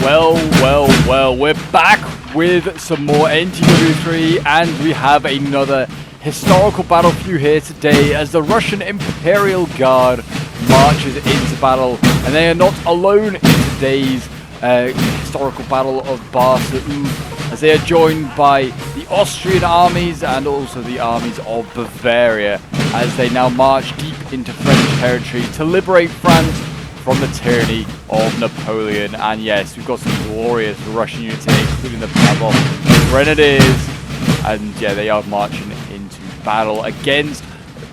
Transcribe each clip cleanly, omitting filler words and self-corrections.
Well, we're back with some more NTW3, and we have another historical battle for you here today as the Russian Imperial Guard marches into battle, and they are not alone in today's historical battle of Bar Sur Aube, as they are joined by the Austrian armies and also the armies of Bavaria, as they now march deep into French territory to liberate France from the tyranny of Napoleon. And yes, we've got some glorious Russian units here, including the Pavlov Grenadiers, and yeah, they are marching into battle against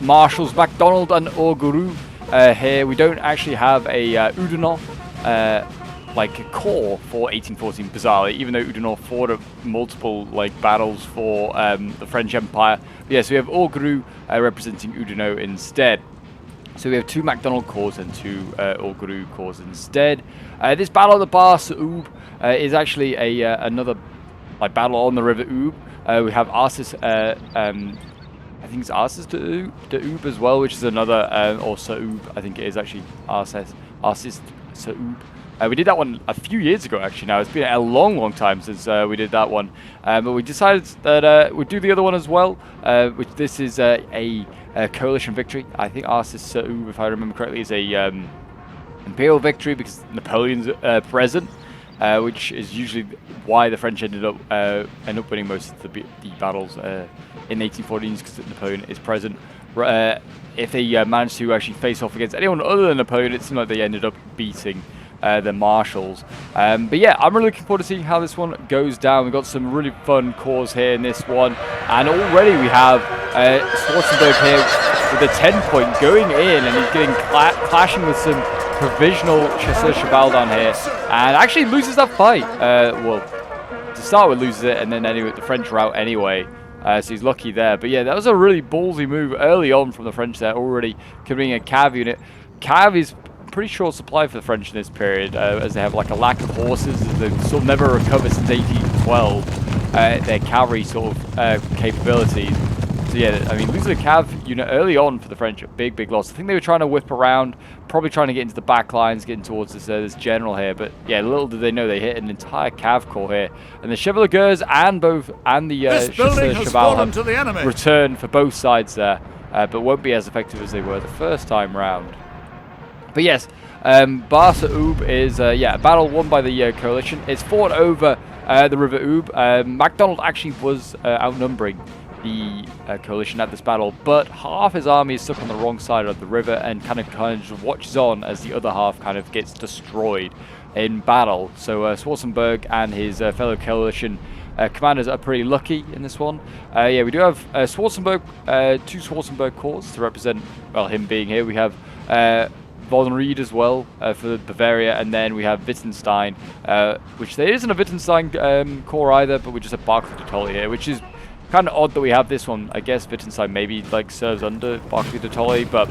Marshals Macdonald and Oudinot. Here we don't actually have a Oudinot like a core for 1814, bizarrely, even though Oudinot fought multiple like battles for the French Empire. But yeah, so we have Oudinot representing Oudinot instead. So we have two Macdonald corps and two Oudinot corps instead. This battle of the Bar Sur Aube is actually another like battle on the River Aube. We have Arcis, I think it's Arcis de Aube as well, which is another, or Sur Aube, I think it is actually Arcis Sur Aube. We did that one a few years ago, actually. Now it's been a long time since we did that one, but we decided that we'd do the other one as well. Which this is a coalition victory. I think Arcis Sur Aube, if I remember correctly, is a imperial victory because Napoleon's present, which is usually why the French end up winning most of the battles in the 1814s, because Napoleon is present. If they managed to actually face off against anyone other than Napoleon, it seemed like they ended up beating the Marshals. But yeah, I'm really looking forward to seeing how this one goes down. We've got some really fun corps here in this one, and already we have Schwarzenberg here with a 10-point going in, and he's getting clashing with some provisional Chasseur Cheval down here, and actually loses that fight. Well, to start with loses it, and then anyway the French are out anyway. So he's lucky there. But yeah, that was a really ballsy move early on from the French there, already committing a cav unit. Cav is pretty short supply for the French in this period, as they have like a lack of horses. They've sort of never recovered since 1812 their cavalry sort of capabilities. So yeah, I mean, losing a cav unit early on for the French, a big loss. I think they were trying to whip around, probably trying to get into the back lines, getting towards this general here. But yeah, little did they know they hit an entire cav corps here, and the Chevaliers and the Chasseur Cheval have returned for both sides there, but won't be as effective as they were the first time round. But yes, Bar Sur Aube is a battle won by the coalition. It's fought over the River Aube. Macdonald actually was outnumbering the coalition at this battle, but half his army is stuck on the wrong side of the river and kind of just watches on as the other half kind of gets destroyed in battle. So Schwarzenberg and his fellow coalition commanders are pretty lucky in this one. Yeah, we do have Schwarzenberg, two Schwarzenberg corps to represent, well, him being here. We have Von Ried as well for Bavaria, and then we have Wittgenstein, which there isn't a Wittgenstein corps either, but we just have Barclay de Tolly here, which is kind of odd that we have this one. I guess Wittgenstein maybe like serves under Barclay de Tolly, but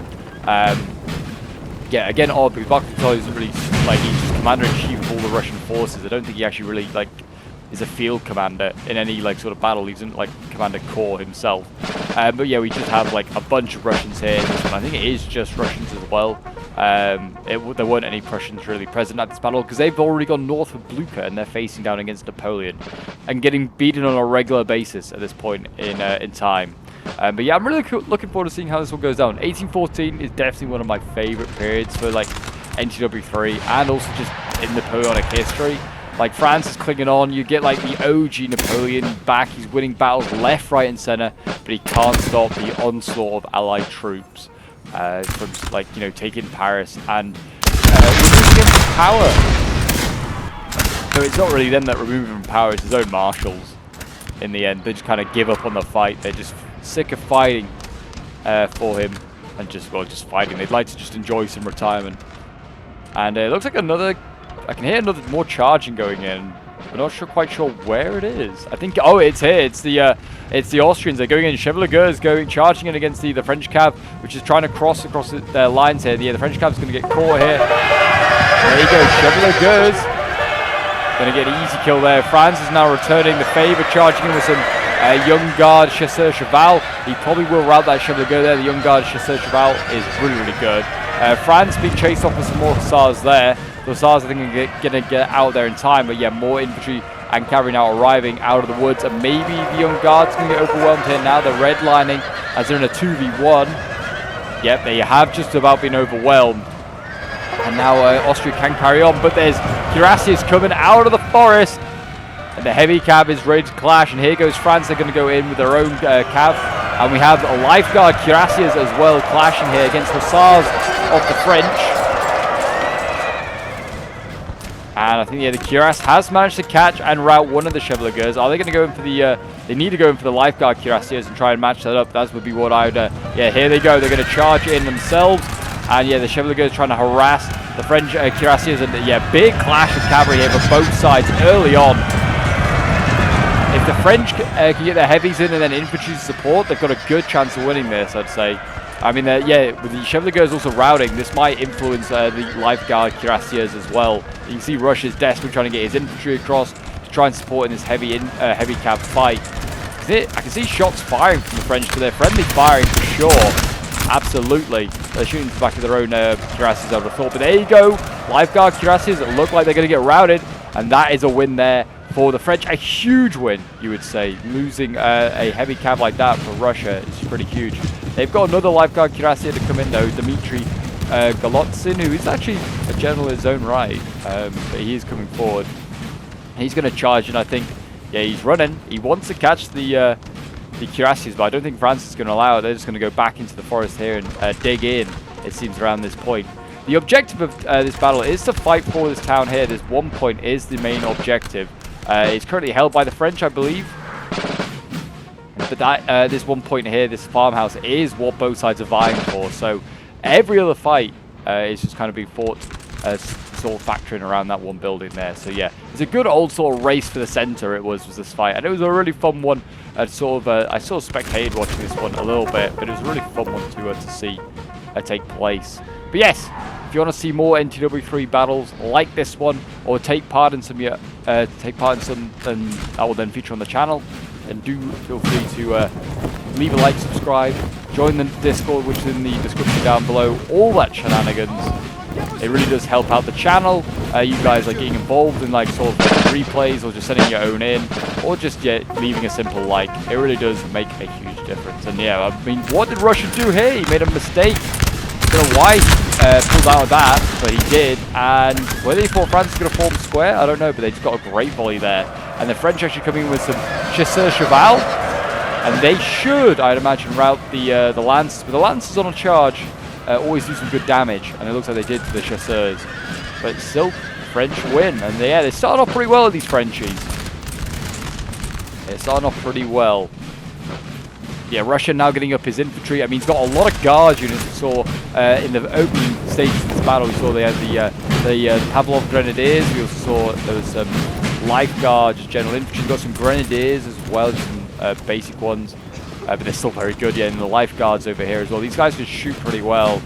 yeah, again odd because Barclay de Tolly isn't really like, he's just commander-in-chief of all the Russian forces. I don't think he actually really like is a field commander in any like sort of battle. He doesn't like command a corps himself. But yeah, we just have like a bunch of Russians here in this one. I think it is just Russians as well. There weren't any Prussians really present at this battle because they've already gone north of Blucher and they're facing down against Napoleon and getting beaten on a regular basis at this point in time. But yeah, I'm really looking forward to seeing how this one goes down. 1814 is definitely one of my favorite periods for like NTW3 and also just in Napoleonic history. Like, France is clinging on. You get like the OG Napoleon back. He's winning battles left, right, and center, but he can't stop the onslaught of Allied troops from, like, you know, taking Paris and removing him from power. So it's not really them that remove him from power; it's his own marshals. In the end, they just kind of give up on the fight. They're just sick of fighting for him and just fighting. They'd like to just enjoy some retirement. And it looks like another. I can hear another more charging going in. We're not quite sure where it is. I think, oh, it's here. It's the Austrians. They're going in. Chevaliers charging in against the French cav, which is trying to cross their lines here. Yeah, the French cav's going to get caught here. There you go, Chevaliers. Going to get an easy kill there. France is now returning the favour, charging in with some Young Guard Chasseur Cheval. He probably will rout that Chevalier there. The Young Guard Chasseur Cheval is really good. France being chased off with some more hussars there. The Hussars, I think, are going to get out there in time. But yeah, more infantry and cavalry now arriving out of the woods. And maybe the young guards going to get overwhelmed here now. They're redlining as they're in a 2v1. Yep, they have just about been overwhelmed. And now Austria can carry on. But there's Cuirassiers coming out of the forest. And the heavy cav is ready to clash. And here goes France. They're going to go in with their own cav. And we have a lifeguard Cuirassiers as well clashing here against Hussars of the French. And I think, yeah, the Cuirass has managed to catch and rout one of the Chevaliers. Are they going to go in for the... they need to go in for the lifeguard Cuirassiers and try and match that up. That would be what I would... yeah, here they go. They're going to charge in themselves. And, yeah, the Chevaliers trying to harass the French Cuirassiers. And, yeah, big clash of cavalry here for both sides early on. If the French can get their heavies in and then infantry support, they've got a good chance of winning this, I'd say. I mean, yeah, with the Chevaliers also routing, this might influence the lifeguard Cuirassiers as well. You can see Russia's desperately trying to get his infantry across to try and support in this heavy cav fight. I can see shots firing from the French, but they're friendly firing for sure. Absolutely. They're shooting to the back of their own Cuirassiers, I would have thought. But there you go. Lifeguard Cuirassiers that look like they're going to get routed. And that is a win there for the French. A huge win, you would say. Losing a heavy cav like that for Russia is pretty huge. They've got another lifeguard Cuirassier to come in though, Dmitry Golotsin, who is actually a general in his own right, but he is coming forward. He's going to charge, and I think, yeah, he's running. He wants to catch the Cuirassiers, but I don't think France is going to allow it. They're just going to go back into the forest here and dig in, it seems, around this point. The objective of this battle is to fight for this town here. This 1 point is the main objective. It's currently held by the French, I believe. But that this 1 point here, this farmhouse, is what both sides are vying for. So every other fight is just kind of being fought, sort of factoring around that one building there. So yeah, it's a good old sort of race for the center. It was this fight, and it was a really fun one. I sort of spectated watching this one a little bit, but it was a really fun one to see take place. But yes, if you want to see more NTW3 battles like this one, or take part in some that will then feature on the channel, and do feel free to leave a like, subscribe, join the Discord, which is in the description down below. All that shenanigans. It really does help out the channel. You guys are getting involved in like sort of replays, or just sending your own in, or just leaving a simple like. It really does make a huge difference. And yeah, I mean, what did Russia do here? He made a mistake. I don't know why he pulled out of that, but he did. And whether he thought France was going to form square, I don't know, but they just got a great volley there. And the French actually coming in with some chasseurs cheval, and they should, I'd imagine, rout the lances. But the lances on a charge always do some good damage, and it looks like they did to the chasseurs. But still, French win, and yeah, they started off pretty well, these Frenchies. They're starting off pretty well. Yeah, Russia now getting up his infantry. I mean, he's got a lot of guard units. We saw in the opening stages of this battle, we saw they had the Pavlov Grenadiers. We also saw there was some lifeguard, just general infantry. We've got some Grenadiers as well, just some basic ones. But they're still very good, yeah, and the lifeguards over here as well. These guys can shoot pretty well.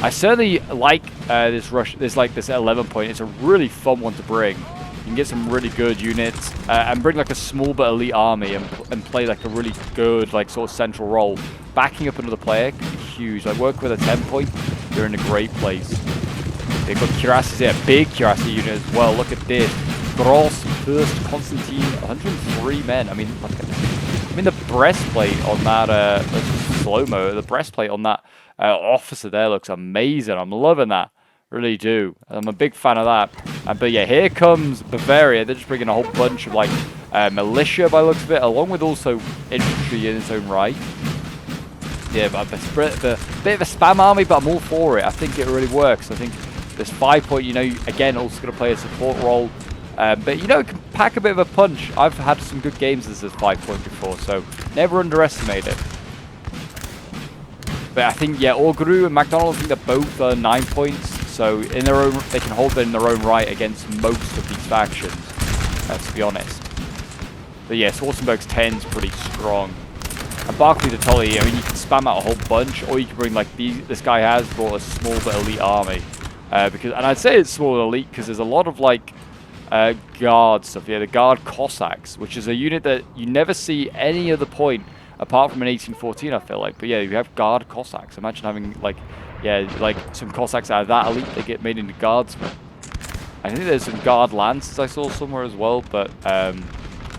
I certainly like this 11 point. It's a really fun one to bring. You can get some really good units and bring like a small but elite army and play like a really good like sort of central role. Backing up another player can be huge. Like work with a 10 point, you're in a great place. They've got Cuirassiers here, big Cuirassier unit as well. Look at this. Gross, First, Constantine, 103 men. I mean, look at this. I mean, the breastplate on that, let's just slow-mo. The breastplate on that officer there looks amazing. I'm loving that. Really do. I'm a big fan of that. But yeah, here comes Bavaria. They're just bringing a whole bunch of like militia by the looks of it, along with also infantry in its own right. Yeah, but a bit of a spam army, but I'm all for it. I think it really works. I think this 5 point, you know, again, also going to play a support role. But you know, it can pack a bit of a punch. I've had some good games as this 5 point before, so never underestimate it. But I think, yeah, Augru and Macdonald, I think they're both 9 points. So in their own, they can hold it in their own right against most of these factions, to be honest. But yeah, Schwarzenberg's 10's pretty strong. And Barclay de Tolly, I mean, you can spam out a whole bunch, or you can bring like this guy has brought a small but elite army. And I'd say it's small and elite because there's a lot of like guard stuff. Yeah, the guard Cossacks, which is a unit that you never see any other point apart from in 1814, I feel like. But yeah, you have guard Cossacks. Imagine having like yeah, like some Cossacks out of that elite, they get made into guardsmen. I think there's some guard lancers I saw somewhere as well, but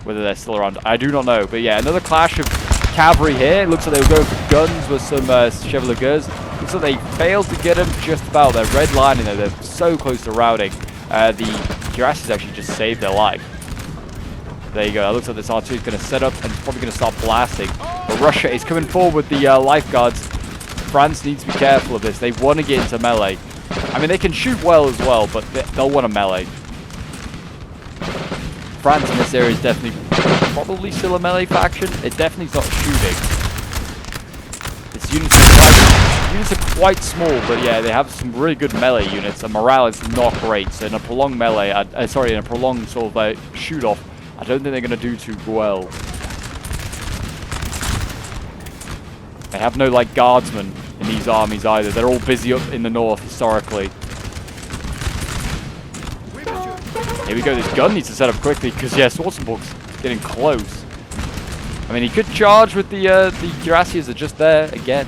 whether they're still around, I do not know. But yeah, another clash of cavalry here. It looks like they were going for guns with some Chevaliers. Looks like they failed to get them just about. They're red lining there. They're so close to routing. The Cuirassiers actually just saved their life. There you go. It looks like this artillery is going to set up and it's probably going to start blasting. But Russia is coming forward with the lifeguards. France needs to be careful of this. They want to get into melee. I mean, they can shoot well as well, but they'll want to melee. France in this area is definitely probably still a melee faction. It definitely is not shooting. Its units are quite small, but yeah, they have some really good melee units. And morale is not great. So in a prolonged melee, in a prolonged sort of shoot-off, I don't think they're going to do too well. They have no like guardsmen in these armies either. They're all busy up in the north historically. Here we go. This gun needs to set up quickly because yeah, Schwarzenberg's getting close. I mean, he could charge with the Cuirassiers are just there again.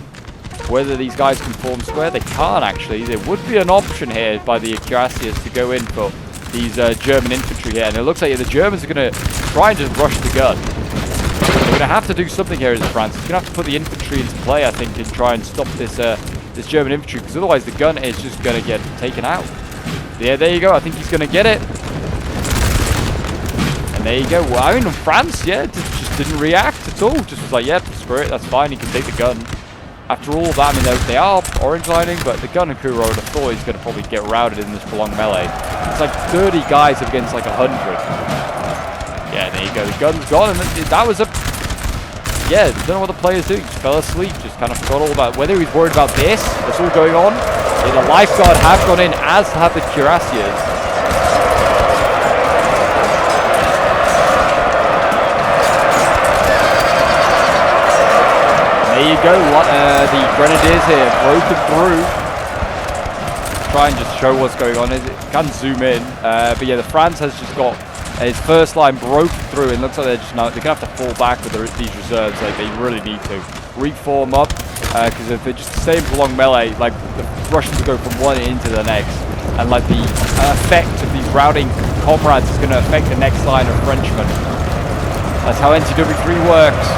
Whether these guys can form square, they can't actually. There would be an option here by the Cuirassiers to go in for these German infantry here, and it looks like the Germans are going to try and just rush the gun. They're going to have to do something here as France. They're going to have to put the infantry into play, I think, and try and stop this this German infantry, because otherwise the gun is just going to get taken out. Yeah, there you go. I think he's going to get it. And there you go. Well, I mean, France, yeah, just didn't react at all. Just was like, yep, screw it, that's fine. He can take the gun. After all that, I mean, they are orange lining, but the gun and crew would have thought he's going to probably get routed in this prolonged melee. It's like 30 guys against like 100. Yeah, there you go. The gun's gone, and that was a... Yeah, don't know what the players do. He just fell asleep, just kind of forgot all about whether he was worried about this, what's all going on. Yeah, the lifeguard have gone in, as have the Cuirassiers. There you go, the Grenadiers here, broken through. Try and just show what's going on. It can zoom in, but yeah, the France has just got his first line broken through, and it looks like they're just now they're gonna have to fall back with these reserves. Like they really need to reform up, because if they just stay in prolonged melee, like the Russians will go from one into the next, and like the effect of these routing comrades is going to affect the next line of Frenchmen. That's how NTW3 works.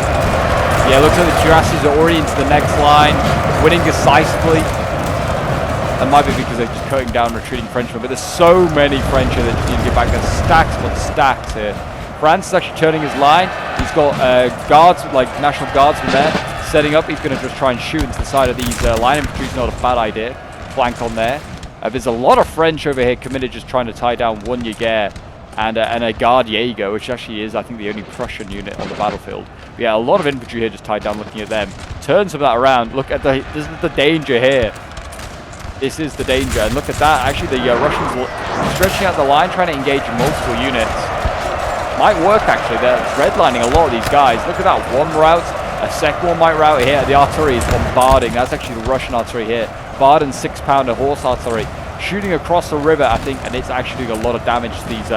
Yeah, it looks like the Cuirassiers are already into the next line, winning decisively. That might be because they're just cutting down retreating Frenchmen, but there's so many French here that just need to get back. There's stacks upon stacks here. France is actually turning his line. He's got guards, like National Guardsmen there, setting up. He's going to just try and shoot into the side of these line infantry. It's not a bad idea. Flank on there. There's a lot of French over here committed, just trying to tie down one Jaeger and a Guard Jaeger, which actually is, I think, the only Prussian unit on the battlefield. But yeah, a lot of infantry here just tied down looking at them. Turn some of that around. Look at this is the danger here. This is the danger. And look at that. Actually, the Russians stretching out the line, trying to engage multiple units. Might work, actually. They're redlining a lot of these guys. Look at that. One route. A second one might route here. The artillery is bombarding. That's actually the Russian artillery here. Bombarding 6-pounder horse artillery. Shooting across the river, I think, and it's actually doing a lot of damage to these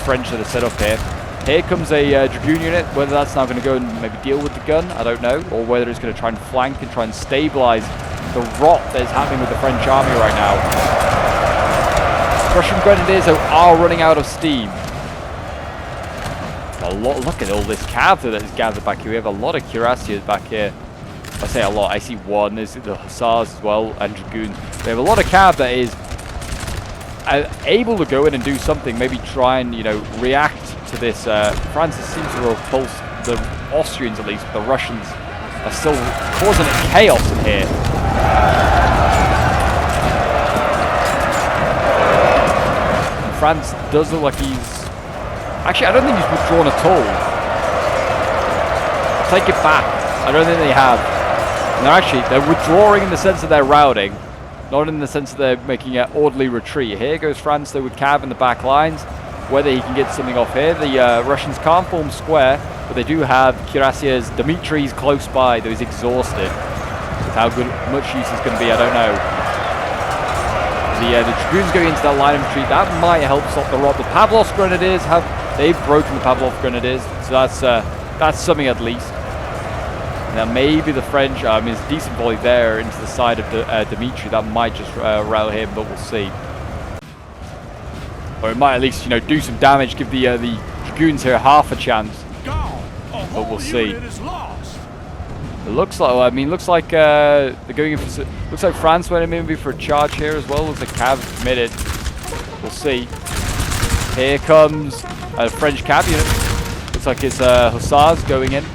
French that are set up here. Here comes a Dragoon unit. Whether that's now going to go and maybe deal with the gun, I don't know. Or whether it's going to try and flank and try and stabilize the rot that is happening with the French army right now. Russian Grenadiers are running out of steam. Look at all this cav that is gathered back here. We have a lot of Cuirassiers back here. I say a lot. I see one. There's the Hussars as well, and Dragoons. We have a lot of cav that is able to go in and do something. Maybe try and, you know, react to this. France seems to repulse the Austrians at least, but the Russians are still causing chaos in here. And France does look like he's... Actually, I don't think he's withdrawn at all. I'll take it back. I don't think they have. And they're withdrawing in the sense that they're routing, not in the sense that they're making an orderly retreat. Here goes France, though, with cav in the back lines. Whether he can get something off here. The Russians can't form square, but they do have Cuirassiers. Dimitri's close by, though he's exhausted. How much use is going to be, I don't know. The Dragoons going into that line of retreat, that might help stop the rot. The Pavlovsk Grenadiers they've broken the Pavlovsk Grenadiers, so that's something at least. Now maybe the French, I mean, it's a decent volley there into the side of Dimitri. That might just rattle him, but we'll see. Or it might at least, you know, do some damage, give the Dragoons here half a chance. But we'll see. It looks like, well, I mean, looks like they're going in for. Looks like France went in maybe for a charge here as well. Looks like Cav is committed. We'll see. Here comes a French Cav unit. Looks like it's Hussars going in.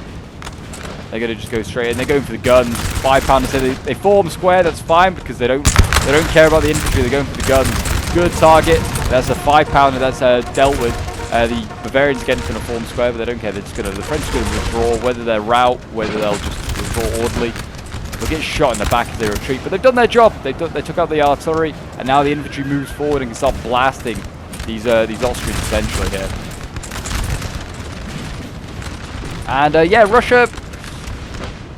They're going to just go straight in. They're going for the guns. 5-pounders. They form square. That's fine because they don't care about the infantry. They're going for the guns. Good target. That's a 5-pounder. That's dealt with. The Bavarians again going to form square, but they don't care. They're just going to. The French are going to withdraw. Whether they're rout, whether they'll just withdraw orderly. They'll get shot in the back as they retreat. But they've done their job. They took out the artillery, and now the infantry moves forward and can start blasting these Austrians essentially here. And yeah, Russia.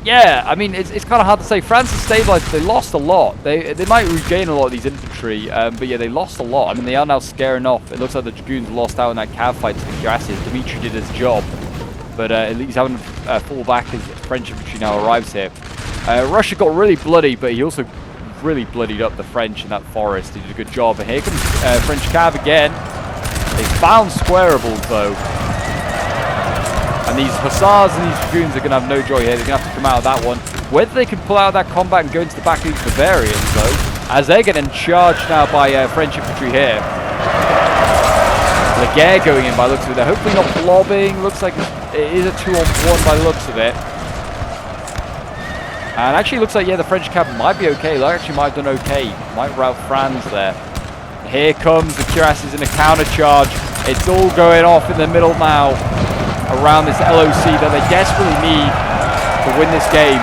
Yeah, I mean, it's kind of hard to say. France has stabilized. They lost a lot. They might regain a lot of these infantry, but yeah, they lost a lot. I mean, they are now scaring off. It looks like the Dragoons lost out in that cav fight to the cuirassiers. Dimitri did his job, but at least having to fall back as French infantry now arrives here. Russia got really bloody, but he also really bloodied up the French in that forest. He did a good job. And here comes French cav again. They found squareables though. And these Hussars and these Dragoons are going to have no joy here. They're going to have to come out of that one. Whether they can pull out of that combat and go into the back of these Bavarians, though, as they're getting charged now by French infantry here. Laguerre going in by the looks of it. They're hopefully not blobbing. Looks like it is a 2-on-1 by the looks of it. And actually looks like, yeah, the French cav might be okay. They actually might have done okay. Might rout Franz there. Here comes the cuirassiers in a counter charge. It's all going off in the middle now. Around this LOC that they desperately need to win this game.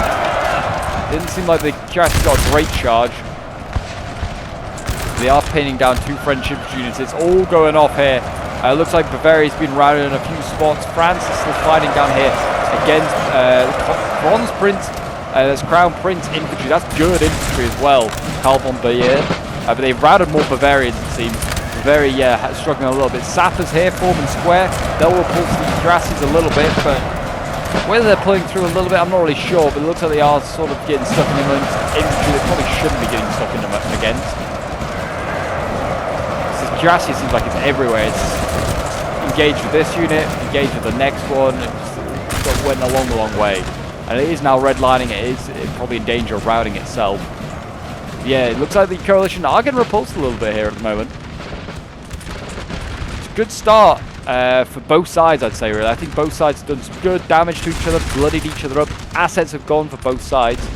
Didn't seem like the cuirassiers got a great charge. They are pinning down 2 French infantry units. It's all going off here. Looks like Bavaria's been routed in a few spots. France is still fighting down here against Bronze Prince. There's Crown Prince infantry. That's good infantry as well. Karl von Bayer. But they've routed more Bavarians, it seems. Very struggling a little bit. Sappers here forming square. They'll repulse the cuirassiers a little bit, but whether they're pulling through a little bit, I'm not really sure. But it looks like they are sort of getting stuck in them infantry. They probably shouldn't be getting stuck in them against. This cuirassier seems like it's everywhere. It's engaged with this unit, engaged with the next one. It's sort of went a long way, and it is now redlining. It's probably in danger of routing itself. Yeah, it looks like the coalition are getting repulsed a little bit here at the moment. Good start for both sides, I'd say, really. I think both sides have done some good damage to each other, bloodied each other up. Assets have gone for both sides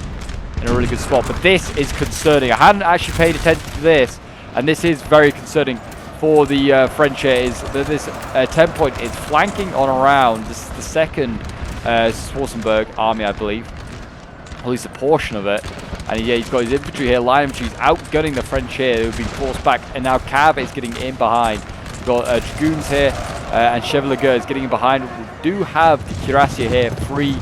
in a really good spot. But this is concerning. I hadn't actually paid attention to this, and this is very concerning for the French here. Is that this 10 point is flanking on around. This is the second Schwarzenberg army, I believe. At least a portion of it. And yeah, he's got his infantry here, line infantry. He's outgunning the French here, who've been forced back. And now Cav is getting in behind. We've got Dragoons here, and Chevalier is getting in behind. We do have the Cuirassier here free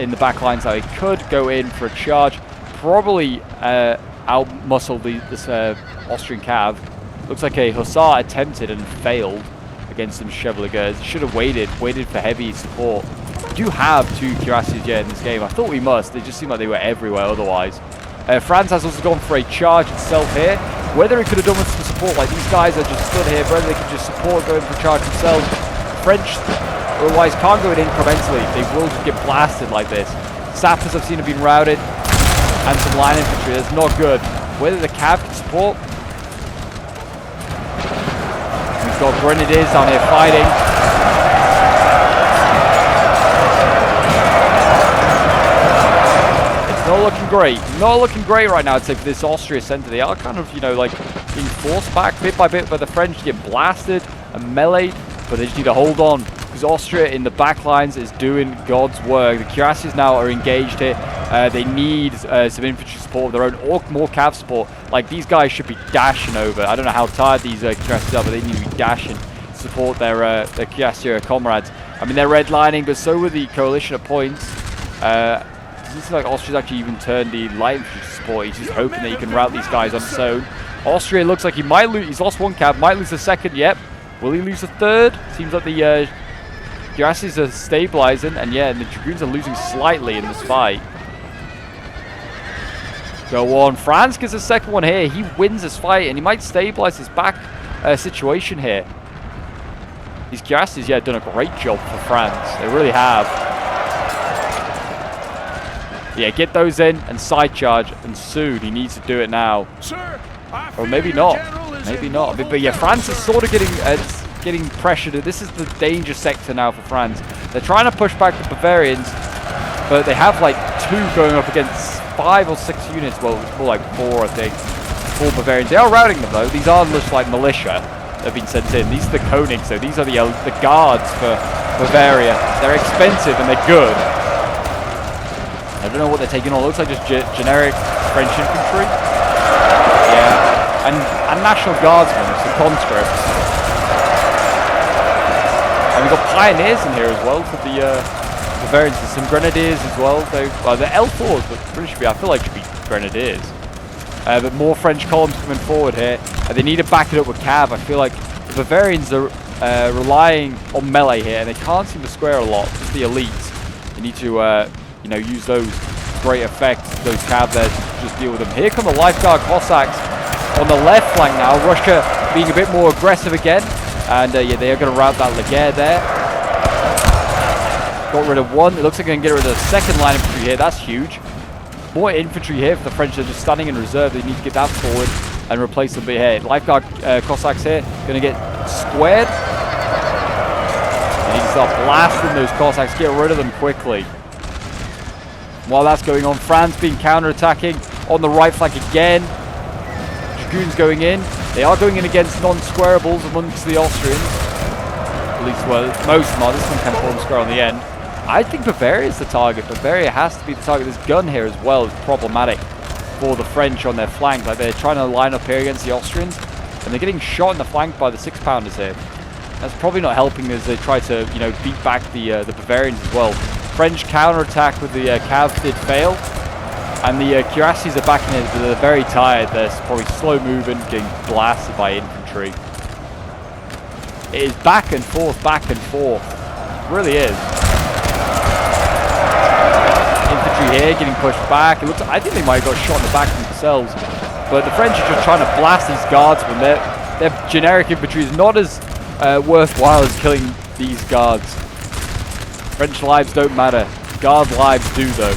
in the back line, so he could go in for a charge. Probably out-muscle this Austrian Cav. Looks like a Hussar attempted and failed against some Chevaliers. Should have waited for heavy support. We do have 2 Cuirassiers in this game. I thought we must. They just seemed like they were everywhere otherwise. France has also gone for a charge itself here. Whether he could have done with some support, like these guys are just stood here, whether they could just support going for a charge themselves. French, otherwise, can't go in incrementally. They will just get blasted like this. Sappers I've seen have been routed, and some line infantry. That's not good. Whether the Cav can support. We've got Grenadiers down here fighting. Not looking great. Not looking great right now, I'd say, for this Austria center. They are kind of, you know, like being forced back bit by bit by the French to get blasted and meleeed, but they just need to hold on because Austria in the back lines is doing God's work. The cuirassiers now are engaged here. They need some infantry support of their own or more cav support. Like, these guys should be dashing over. I don't know how tired these cuirassiers are, but they need to be dashing to support their cuirassier comrades. I mean, they're redlining, but so were the coalition at points. It looks like Austria's actually even turned the light infantry support. He's just hoping that he can rout these guys on his own. Austria looks like he might lose. He's lost 1 cav, might lose the second. Yep. Will he lose the third? Seems like the Cuirassiers are stabilizing, and yeah, the Dragoons are losing slightly in this fight. Go on. France gets a second one here. He wins this fight, and he might stabilize his back situation here. These Cuirassiers, yeah, done a great job for France. They really have. Yeah, get those in and side charge, and soon he needs to do it now. Sir, or maybe not. Maybe not. But yeah, France is sort of getting pressured. This is the danger sector now for France. They're trying to push back the Bavarians, but they have like 2 going up against 5 or 6 units. Well, it's more like 4, I think. 4 Bavarians. They are routing them though. These aren't just like militia that have been sent in. These are the Königs, so these are the guards for Bavaria. They're expensive and they're good. I don't know what they're taking on. It looks like just generic French infantry. Yeah. And National Guardsmen, so conscripts. And we've got pioneers in here as well for the Bavarians. There's some grenadiers as well. Well, they're L4s, but I feel like should be grenadiers. But more French columns coming forward here. And they need to back it up with cav. I feel like the Bavarians are relying on melee here, and they can't seem to square a lot. Just the elites. They need to you know, use those great effects, those cav there to just deal with them. Here come the Lifeguard Cossacks on the left flank now. Russia being a bit more aggressive again. And yeah, they are going to rout that Laguerre there. Got rid of one. It looks like they're going to get rid of the second line infantry here. That's huge. More infantry here for the French. They're just standing in reserve. They need to get that forward and replace them. But here, Lifeguard Cossacks here. Going to get squared. They need to start blasting those Cossacks. Get rid of them quickly. While that's going on, France being counter-attacking on the right flank again. Dragoons going in. They are going in against non-squarables amongst the Austrians. At least, well, most of them are. This one can form square on the end. I think Bavaria is the target. Bavaria has to be the target. This gun here as well is problematic for the French on their flank. Like, they're trying to line up here against the Austrians, and they're getting shot in the flank by the 6-pounders here. That's probably not helping as they try to, you know, beat back the Bavarians as well. French counter-attack with the Cavs did fail, and the Cuirassiers are backing in, but they're very tired. They're probably slow-moving, getting blasted by infantry. It is back and forth, it really is. Infantry here getting pushed back. It looks, I think they might have got shot in the back themselves, but the French are just trying to blast these guardsmen. Their generic infantry is not as worthwhile as killing these guards. French lives don't matter. Guard lives do, though.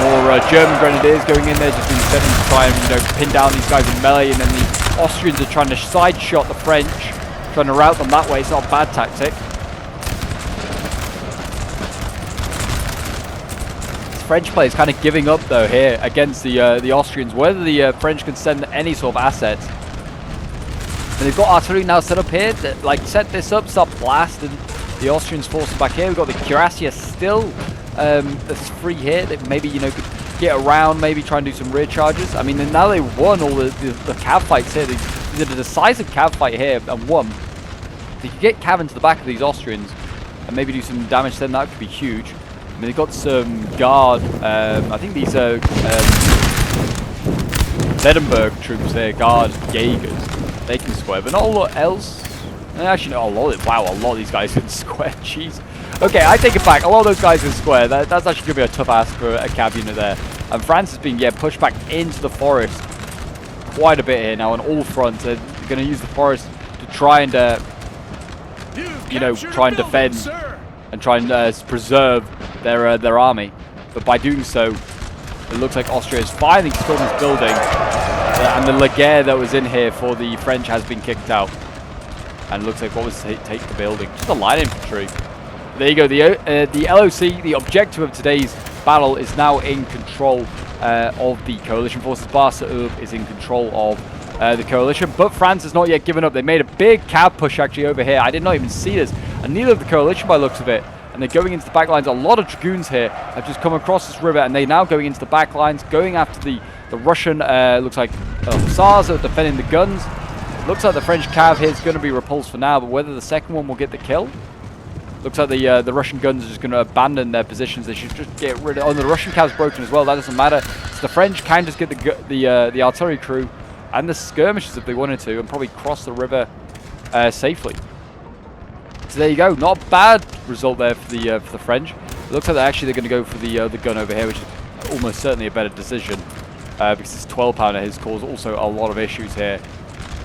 More German grenadiers going in there, just being sent in to try and, you know, pin down these guys in melee, and then the Austrians are trying to side shot the French, trying to rout them that way. It's not a bad tactic. This French player is kind of giving up though here against the Austrians. Whether the French can send any sort of assets. And they've got artillery now set up here to, like, set this up, start blasting the Austrians forces back here. We've got the Cuirassiers still that's free here. That maybe, you know, could get around, maybe try and do some rear charges. I mean, now they won all the cav fights here. They did a decisive cav fight here and won. If they could get cav into the back of these Austrians and maybe do some damage, then that could be huge. I mean, they've got some guard. I think these are Edinburgh troops here, guard Jaegers. They can square, but not a lot else. Actually, no, a lot of these guys can square. Jeez. Okay, I take it back. A lot of those guys can square. That's actually going to be a tough ask for a cav unit there. And France is being, yeah, pushed back into the forest quite a bit here now on all fronts. They're going to use the forest to try and, you know, try and defend and try and preserve their army. But by doing so, it looks like Austria is finally stormed this building. And the Laguerre that was in here for the French has been kicked out. And it looks like what was to take the building? Just the light infantry. There you go. The LOC, the objective of today's battle, is now in control of the coalition forces. Bar Sur Aube is in control of the coalition. But France has not yet given up. They made a big cav push actually over here. I did not even see this. And neither of the coalition by the looks of it. And they're going into the back lines. A lot of dragoons here have just come across this river. And they're now going into the back lines, going after the Russian, looks like hussars are defending the guns. Looks like the French cav here is going to be repulsed for now, but whether the second one will get the kill. Looks like the Russian guns are just going to abandon their positions. They should just get rid of. Oh, the Russian cav's broken as well. That doesn't matter. So the French can just get the artillery crew and the skirmishers if they wanted to, and probably cross the river safely. So there you go. Not a bad result there for the French. It looks like they're going to go for the gun over here, which is almost certainly a better decision because this 12-pounder has caused also a lot of issues here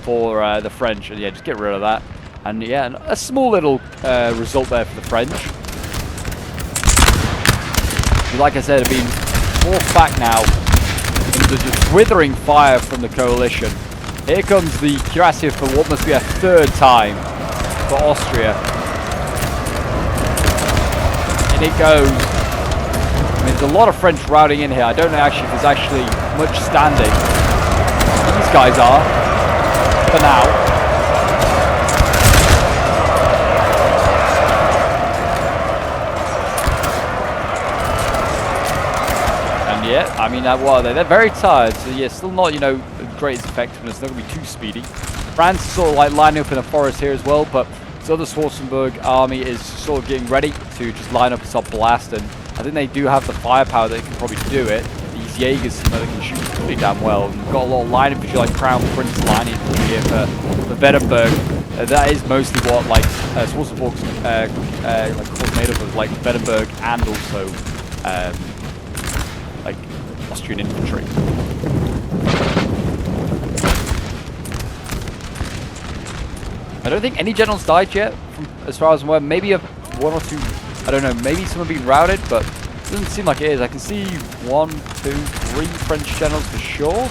for the French. And yeah, just get rid of that. And yeah, a small little result there for the French. Like I said, have been forced back now into just withering fire from the coalition. Here comes the cuirassier for what must be a third time for Austria. And it goes. I mean, there's a lot of French routing in here. I don't know actually if there's actually much standing. These guys are, for now. Yeah, I mean, well, they're very tired, so yeah, still not, you know, the greatest effectiveness. Not going to be too speedy. France is sort of like lining up in a forest here as well, but this other Schwarzenberg army is sort of getting ready to just line up and start blasting. I think they do have the firepower that can probably do it. These Jaegers, you know, they can shoot pretty damn well. And we've got a lot of line infantry, like Crown Prince line infantry here for Wettenberg. That is mostly what, like, Schwarzenberg's like, coordinated with, like, Wettenberg and also, like Austrian infantry. I don't think any generals died yet, as far as I'm aware. Maybe one or two, I don't know, maybe some have been routed, but it doesn't seem like it is. I can see 1, 2, 3 French generals for sure.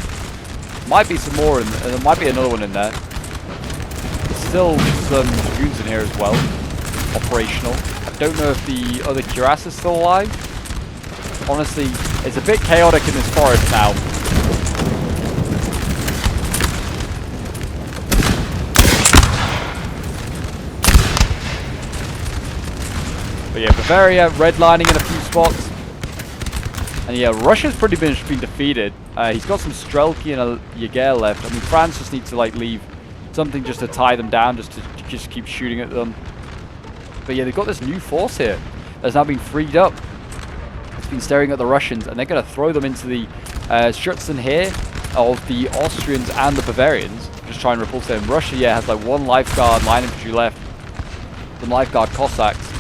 Might be some more, and there might be another one in there. There's still some dragoons in here as well, operational. I don't know if the other cuirass is still alive. Honestly, it's a bit chaotic in this forest now. But yeah, Bavaria redlining in a few spots. And yeah, Russia's pretty much been defeated. He's got some Strelki and a Jaeger left. I mean, France just needs to like leave something just to tie them down, just to just keep shooting at them. But yeah, they've got this new force here that's now been freed up. Been staring at the Russians, and they're going to throw them into the Schutzen here of the Austrians and the Bavarians. Just try and repulse them. Russia, yeah, has like one lifeguard line infantry left, some lifeguard Cossacks,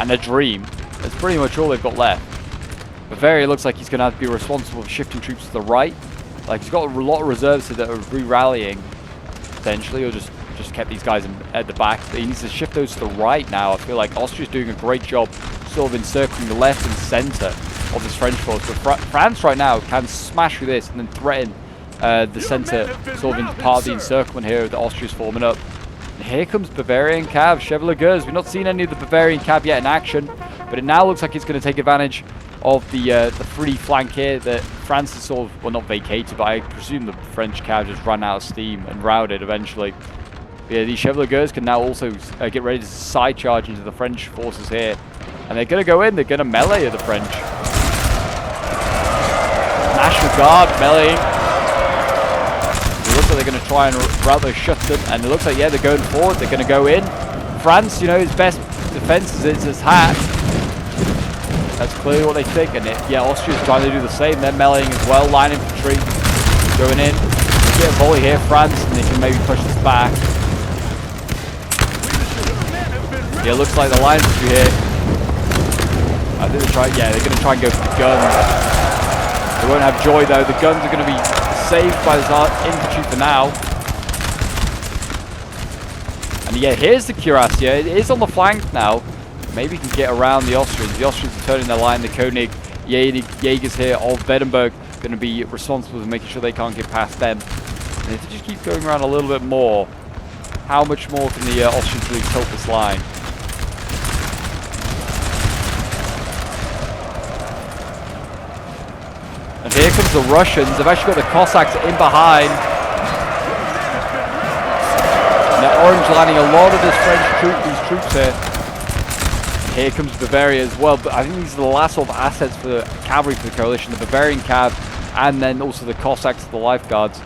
and a Dream. That's pretty much all they've got left. Bavaria looks like he's going to have to be responsible for shifting troops to the right. Like, he's got a lot of reserves that are re-rallying, potentially, or just kept these guys at the back. But he needs to shift those to the right now. I feel like Austria's doing a great job sort of encircling the left and center of this French force. But France right now can smash through this and then threaten the center, sort of in part of the encirclement here that Austria's forming up. And here comes Bavarian Cav, Chevaliers. We've not seen any of the Bavarian Cav yet in action, but it now looks like it's going to take advantage of the free flank here that France has sort of, well, not vacated, but I presume the French Cav just ran out of steam and routed eventually. But yeah, these Chevaliers can now also get ready to side charge into the French forces here. And they're going to go in, they're going to melee at the French. National Guard melee. It looks like they're going to try and rout those Schutzen, and it looks like, yeah, they're going forward, they're going to go in. France, you know, his best defense is his hat. That's clearly what they think, and yeah, Austria's trying to do the same. They're meleeing as well, line infantry going in. Get a volley here, France, and they can maybe push this back. Yeah, it looks like the line infantry here. I think they're going to try and go for the guns. They won't have joy though. The guns are going to be saved by this infantry for now. And yeah, here's the cuirassier. It is on the flank now. Maybe he can get around the Austrians. The Austrians are turning their line. The Koenig Jaegers here of Wettenberg going to be responsible for making sure they can't get past them. And if they just keep going around a little bit more, how much more can the Austrians really tilt this line? And here comes the Russians. They've actually got the Cossacks in behind. And they're orange lining a lot of this these troops here. Here comes Bavaria as well, but I think these are the last sort of assets for the cavalry for the coalition, the Bavarian Cav, and then also the Cossacks, the lifeguards.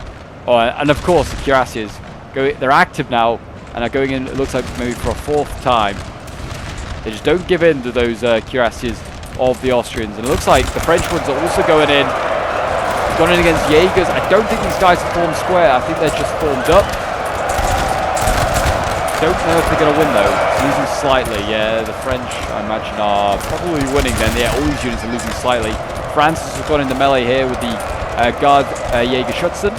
Oh, and of course the cuirassiers. They're active now, and are going in, it looks like maybe for a fourth time. They just don't give in to those cuirassiers of the Austrians. And it looks like the French ones are also going in. Going in against Jaegers. I don't think these guys are formed square. I think they're just formed up. don't know if they're going to win though. It's losing slightly. Yeah, the French, I imagine, are probably winning then. Yeah, all these units are losing slightly. France has gone into melee here with the Guard Jägerschützen.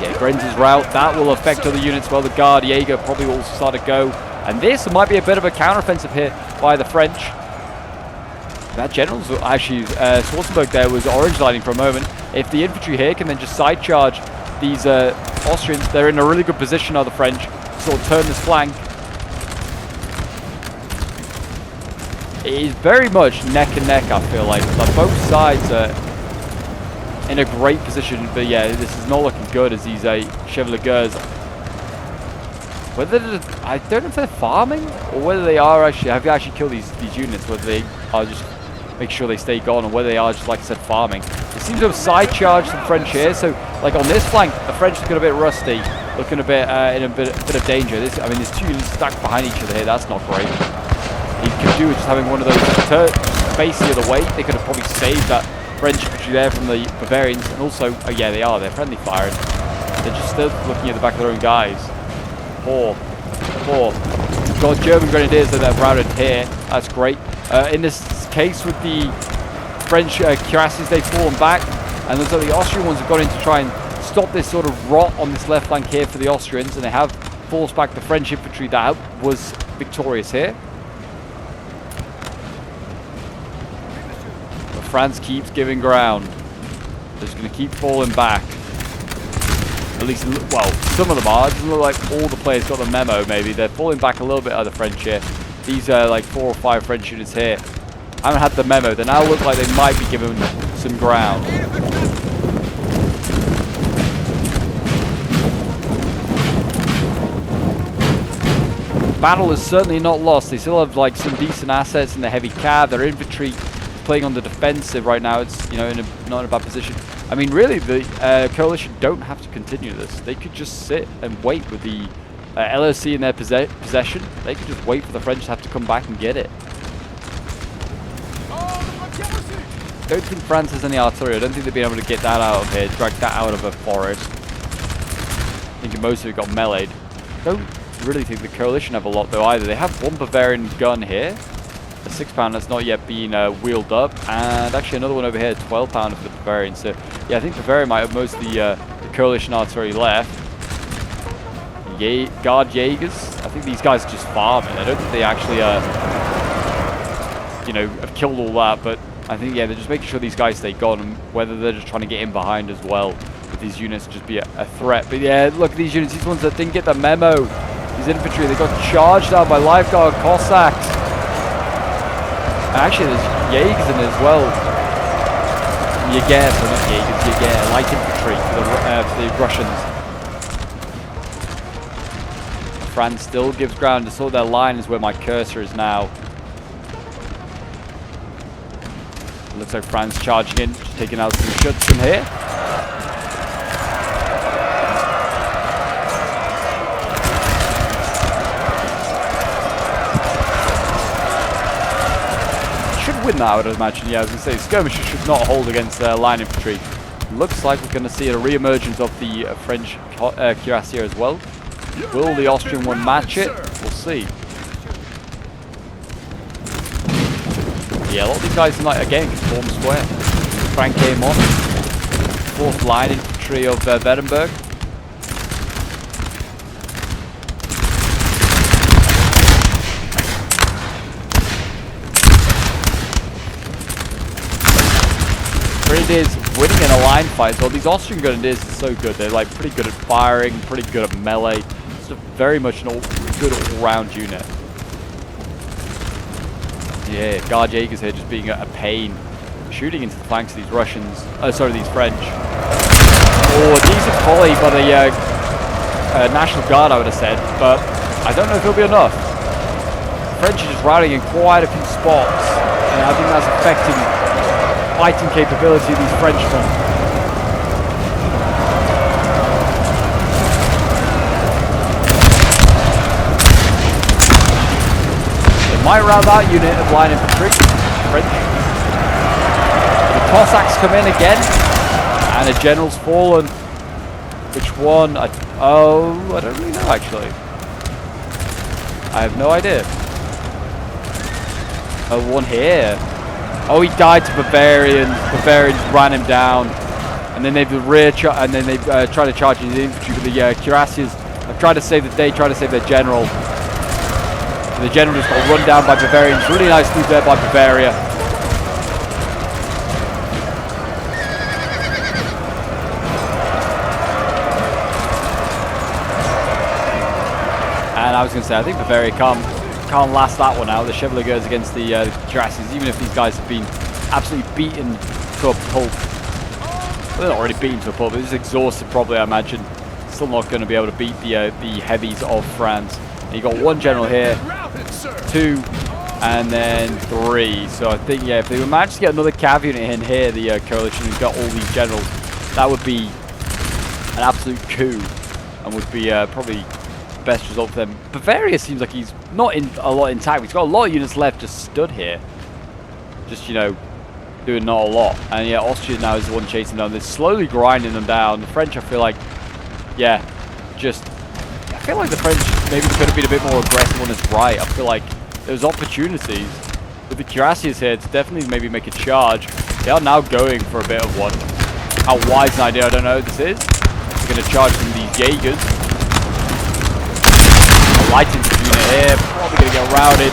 Yeah, Grenz's route. That will affect other units. Well, the Guard Jäger probably will start to go. And this might be a bit of a counteroffensive here by the French. That general's actually, Schwarzenberg there was orange lining for a moment. If the infantry here can then just side charge these Austrians, they're in a really good position, are the French, to sort of turn this flank. It is very much neck and neck, I feel like. Both sides are in a great position, but yeah, this is not looking good as these Chevaliers. Whether I don't know if they're farming or whether they are actually have actually killed these units, whether they are just make sure they stay gone, or whether they are just, like I said, farming. It seems to have side charged some French here, so like on this flank, the French looking a bit rusty, looking a bit in a bit of danger. This, I mean, there's two units stacked behind each other here. That's not great. You could do with just having one of those face the other way. They could have probably saved that French infantry there from the Bavarians, and also, oh yeah, they're friendly firing. They're just still looking at the back of their own guys. Poor. We've got German grenadiers that are routed here. That's great. In this case with the French cuirassiers, they've fallen back, and looks like the Austrian ones have gone in to try and stop this sort of rot on this left flank here for the Austrians, and they have forced back the French infantry that was victorious here. But France keeps giving ground. They're just going to keep falling back. At least, well, some of them are. It doesn't look like all the players got the memo, maybe. They're falling back a little bit, are the French here. These are like 4 or 5 French units here. Haven't had the memo. They now look like they might be given some ground. Battle is certainly not lost. They still have like some decent assets in the heavy cav. Their infantry playing on the defensive right now. It's, you know, not in a bad position. I mean, really, the coalition don't have to continue this. They could just sit and wait with the LOC in their possession. They could just wait for the French to have to come back and get it. I don't think France has any artillery. I don't think they've been able to get that out of here, drag that out of a forest. I think most of it got meleeed. Don't really think the coalition have a lot though either. They have one Bavarian gun here, a 6-pounder that's not yet been wheeled up, and actually another one over here, 12-pounder for the Bavarian. So yeah, I think Bavaria might have most of the coalition artillery left. Guard Jaegers, I think these guys are just farming. I don't think they actually you know, have killed all that, but I think, yeah, they're just making sure these guys stay gone, and whether they're just trying to get in behind as well, with these units just be a threat. But yeah, look at these units, these ones that didn't get the memo. These infantry, they got charged down by Life Guard Cossacks. And actually, there's Jaegers in it as well. Jaeger, so not Jaegers, Jaeger, light infantry for the Russians. France still gives ground. Just saw their line is where my cursor is now. Looks like France charging in, just taking out some shots from here. Should win that, I would imagine. Yeah, I was going to say, skirmishers should not hold against line infantry. Looks like we're going to see a re-emergence of the French cuirassier as well. Will the Austrian one match it? We'll see. Yeah, a lot of these guys, like, again, can form square. Frank came on. 4th line infantry of Wittenberg. Grenadiers winning in a line fight. So these Austrian grenadiers are so good. They're like pretty good at firing, pretty good at melee. It's very much an good all-round unit. Yeah, Guard Jaegers here just being a pain. Shooting into the flanks of these Russians. Sorry, these French. Oh, a decent volley by the National Guard, I would have said. But I don't know if it'll be enough. The French are just routing in quite a few spots. And I think that's affecting fighting capability of these Frenchmen. Might rout that unit of line infantry. French. The Cossacks come in again, and a general's fallen. Which one? I don't really know actually. I have no idea. One here. Oh, he died to Bavarians. Bavarians ran him down, and then they've tried to charge the infantry. But the cuirassiers have tried to save the day, tried to save their general. And the general just got run down by Bavarians. Really nice move there by Bavaria. And I was going to say, I think Bavaria can't last that one out. The Chevaliers against the cuirassiers, even if these guys have been absolutely beaten to a pulp. Well, they're not really beaten to a pulp, they're just exhausted probably, I imagine. Still not going to be able to beat the heavies of France. And you got one general here, 2, and then 3. So I think, yeah, if they manage to get another cav unit in here, the coalition who's got all these generals, that would be an absolute coup, and would be probably best result for them. Bavaria seems like he's not in a lot intact. He's got a lot of units left just stood here. Just, you know, doing not a lot. And yeah, Austria now is the one chasing them. They're slowly grinding them down. The French, I feel like, yeah, I feel like the French maybe could have been a bit more aggressive on this right. I feel like there's opportunities with the cuirassiers here to definitely maybe make a charge. They are now going for a bit of one. How wise an idea, I don't know this is. They're going to charge some of these Jaegers. Light infantry unit here, probably going to get routed.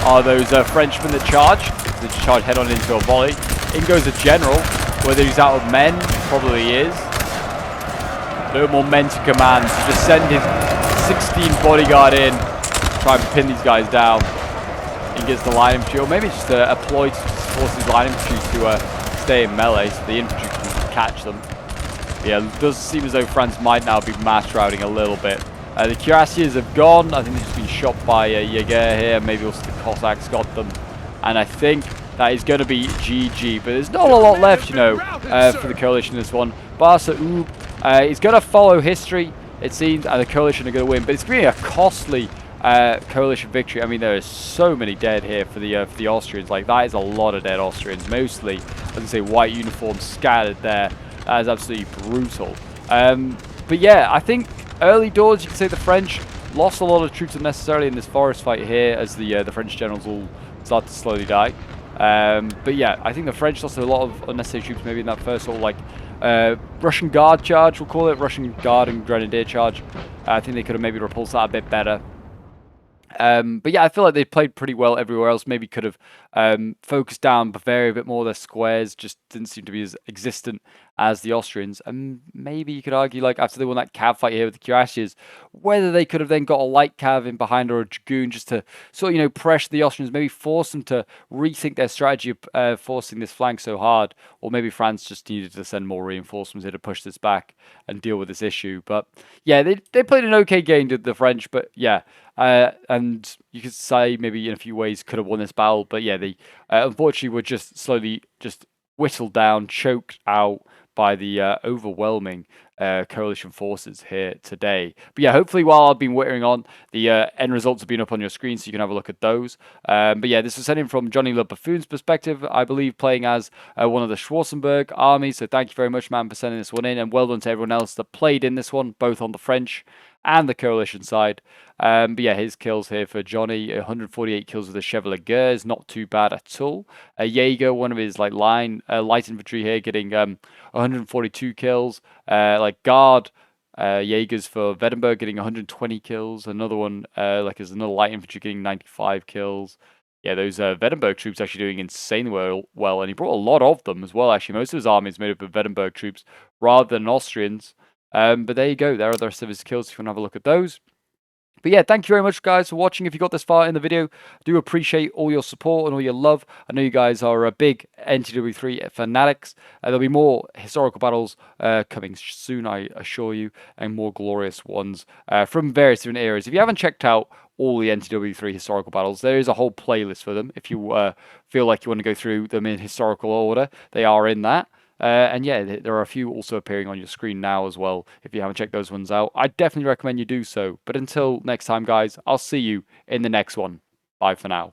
Are those Frenchmen that charge? They just charge head on into a volley. In goes the general. Whether he's out of men, probably is. A little more men to command. So just send his 16 bodyguard in, try and pin these guys down. He gets the line infantry, or maybe just a ploy to force his line infantry to stay in melee, so the infantry can catch them. But yeah, it does seem as though France might now be mass routing a little bit. The cuirassiers have gone. I think they've just been shot by Jaeger here. Maybe also the Cossacks got them. And I think that is going to be GG. But there's not a lot left, you know, for the coalition in this one. Bar Sur Aube is going to follow history, it seems, and the coalition are going to win. But it's going to be a costly coalition victory. I mean, there are so many dead here for the Austrians. Like, that is a lot of dead Austrians. Mostly, as I say, white uniforms scattered there. That is absolutely brutal. But yeah, I think early doors, you can say the French lost a lot of troops unnecessarily in this forest fight here, as the French generals all start to slowly die. But yeah, I think the French lost a lot of unnecessary troops maybe in that first sort of like Russian Guard charge, we'll call it, Russian Guard and Grenadier charge. I think they could have maybe repulsed that a bit better. But yeah, I feel like they played pretty well everywhere else. Maybe could have focused down Bavaria a bit more. Their squares just didn't seem to be as existent as the Austrians. And maybe you could argue, like, after they won that cav fight here with the cuirassiers, whether they could have then got a light cav in behind or a dragoon just to sort of, you know, pressure the Austrians, maybe force them to rethink their strategy of forcing this flank so hard. Or maybe France just needed to send more reinforcements here to push this back and deal with this issue. But yeah, they played an okay game, did the French, but yeah. And you could say maybe in a few ways could have won this battle, but yeah, they unfortunately were just slowly just whittled down, choked out by the overwhelming coalition forces here today. But yeah, hopefully while I've been whittering on, the end results have been up on your screen, so you can have a look at those. But yeah, this was sent in from Johnny Le Buffoon's perspective, I believe, playing as one of the Schwarzenberg armies. So thank you very much, man, for sending this one in, and well done to everyone else that played in this one, both on the French and the coalition side. But yeah, his kills here for Johnny, 148 kills with the Chevaliers, not too bad at all. Jaeger, one of his like light infantry here, getting 142 kills. Like Guard Jaegers for Weddenberg getting 120 kills. Another one, like there's another light infantry getting 95 kills. Yeah, those Weddenberg troops actually doing insanely well, and he brought a lot of them as well. Actually, most of his army is made up of Weddenberg troops rather than Austrians. But there you go. There are the rest of his kills if you want to have a look at those. But yeah, thank you very much, guys, for watching. If you got this far in the video, I do appreciate all your support and all your love. I know you guys are big NTW3 fanatics. There'll be more historical battles coming soon, I assure you, and more glorious ones from various different eras. If you haven't checked out all the NTW3 historical battles, there is a whole playlist for them. If you feel like you want to go through them in historical order, they are in that. And yeah, there are a few also appearing on your screen now as well. If you haven't checked those ones out, I definitely recommend you do so. But until next time, guys, I'll see you in the next one. Bye for now.